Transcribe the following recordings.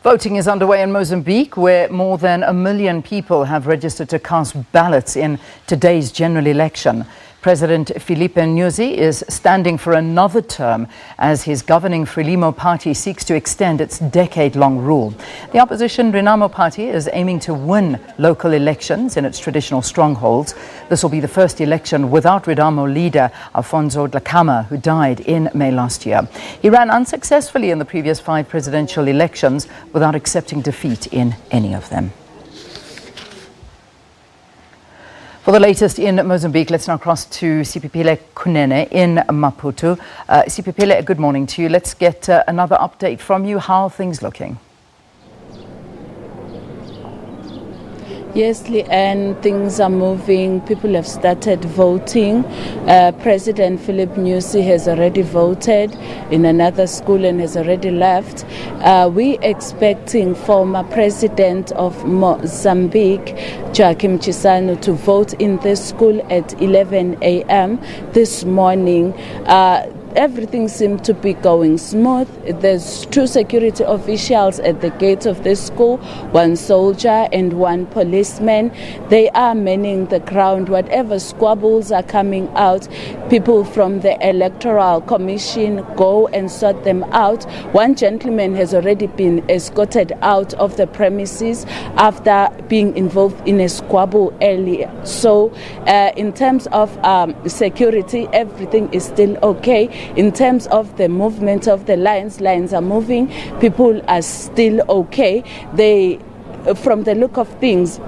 Voting is underway in Mozambique, where more than 1 million people have registered to cast ballots in today's general election. President Filipe Nyusi is standing for another term as his governing Frelimo party seeks to extend its decade-long rule. The opposition Renamo party is aiming to win local elections in its traditional strongholds. This will be the first election without Renamo leader Afonso Dhlakama, who died in May last year. He ran unsuccessfully in the previous 5 presidential elections without accepting defeat in any of them. For the latest in Mozambique, let's now cross to Sipipile Kunene in Maputo. Sipipile, good morning to you. Let's get another update from you. How are things looking? Yes, and things are moving. People have started voting. President Filipe Nyusi has already voted in another school and has already left. We're expecting former president of Mozambique, Joaquim Chissano, to vote in this school at 11 a.m. this morning. Everything seemed to be going smooth. There's 2 security officials at the gate of this school, 1 soldier and 1 policeman. They are manning the ground. Whatever squabbles are coming out, people from the Electoral Commission go and sort them out. 1 gentleman has already been escorted out of the premises after being involved in a squabble earlier. So in terms of security, everything is still okay. In terms of the movement of the lines are moving. People are still okay. From the look of things,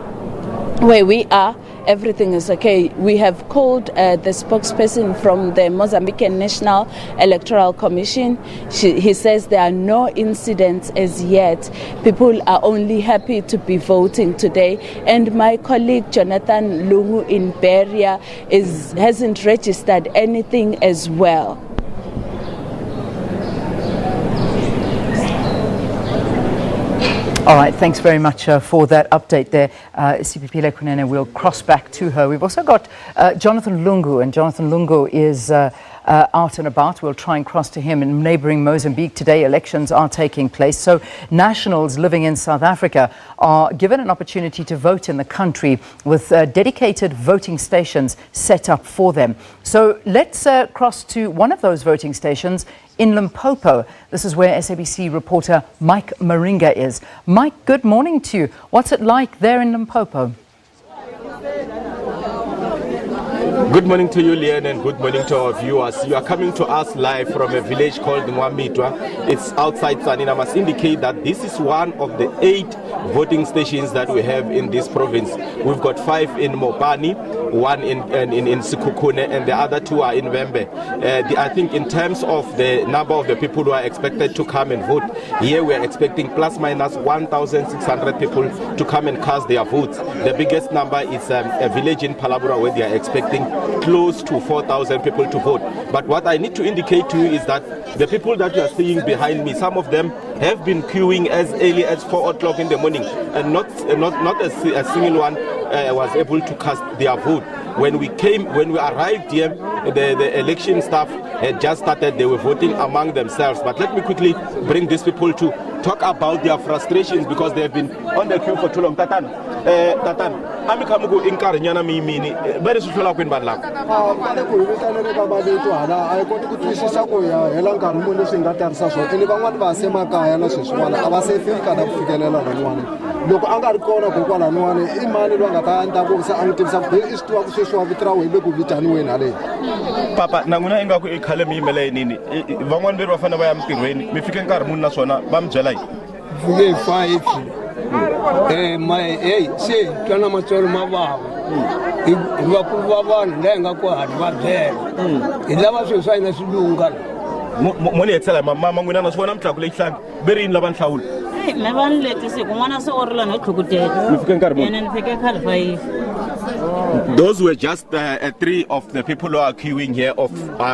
where we are, everything is okay. We have called the spokesperson from the Mozambican National Electoral Commission. He says there are no incidents as yet. People are only happy to be voting today. And my colleague Jonathan Lungu in Beria hasn't registered anything as well. All right, thanks very much for that update there. Sipipile Kunene, we'll cross back to her. We've also got Jonathan Lungu, and Jonathan Lungu is out and about. We'll try and cross to him in neighbouring Mozambique. Today, elections are taking place. So nationals living in South Africa are given an opportunity to vote in the country with dedicated voting stations set up for them. So let's cross to one of those voting stations in Limpopo. This is where SABC reporter Mike Maringa is. Mike, good morning to you. What's it like there in Limpopo? Good morning to you, Leon, and good morning to our viewers. You are coming to us live from a village called Ngwamitwa. It's outside Tzaneen. I must indicate that this is one of the 8 voting stations that we have in this province. We've got 5 in Mopani, 1 in Sekhukhune, and the other 2 are in Vhembe. I think in terms of the number of the people who are expected to come and vote, here we are expecting plus minus 1,600 people to come and cast their votes. The biggest number is a village in Palabura where they are expecting close to 4,000 people to vote. But what I need to indicate to you is that the people that you are seeing behind me, some of them have been queuing as early as 4 o'clock in the morning, and not a single one was able to cast their vote. When we arrived here, the election staff had just started. They were voting among themselves. But let me quickly bring these people to talk about their frustrations because they have been on the queue for too long. Tatan, ami kamugo inkari nyana mimini. Bere sushula kwen badla. Kale ko ibitane re kabade to ana ay ko ku twisisa ko ya hela nkarhi mo leswi nga tarisa swona ni van'wana va sema kaya na sweswiwana a va se fika na ku fikelela van'wana loko a nga ri kona ko kwala nwana I mani lo nga ta anta ku sa a tivisa ku I swi ku sweswi wa vitirawo ibe ku vitaniwe na le papa nanguna ingaku I khale mi yimele nini van'wana veri va fana va ya mitirhweni mi fike nkarhi muni naswona va mi byela yini fike 5 my se twana matsolo mavava va ku va vanhu la nga ku hadi va byela I lava sweswi ina swilunga moni etsela mama n'wina na swona mtlaku leyi hlangi veri yini lava nhlawula me van letise kun'wana se orila no tlhukutela mi fike nkarhi muni ene ni fike khale 5. Those were just 3 of the people who are queuing here of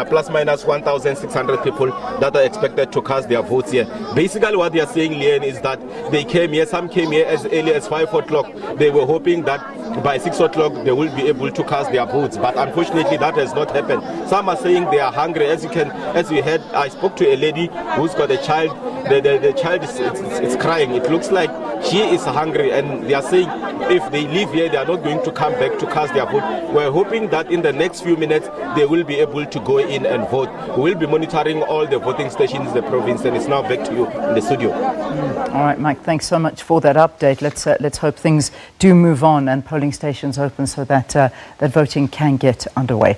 plus minus 1,600 people that are expected to cast their votes here. Basically what they are saying, Leon, is that they came here, some came here as early as 5 o'clock. They were hoping that by 6 o'clock they will be able to cast their votes, but unfortunately that has not happened. Some are saying they are hungry. As you heard, I spoke to a lady who's got a child the child is crying. It looks like she is hungry, and they are saying if they leave here, they are not going to come back to cast their vote. We're hoping that in the next few minutes, they will be able to go in and vote. We will be monitoring all the voting stations in the province, and it's now back to you in the studio. All right, Mike, thanks so much for that update. Let's hope things do move on and polling stations open so that that voting can get underway.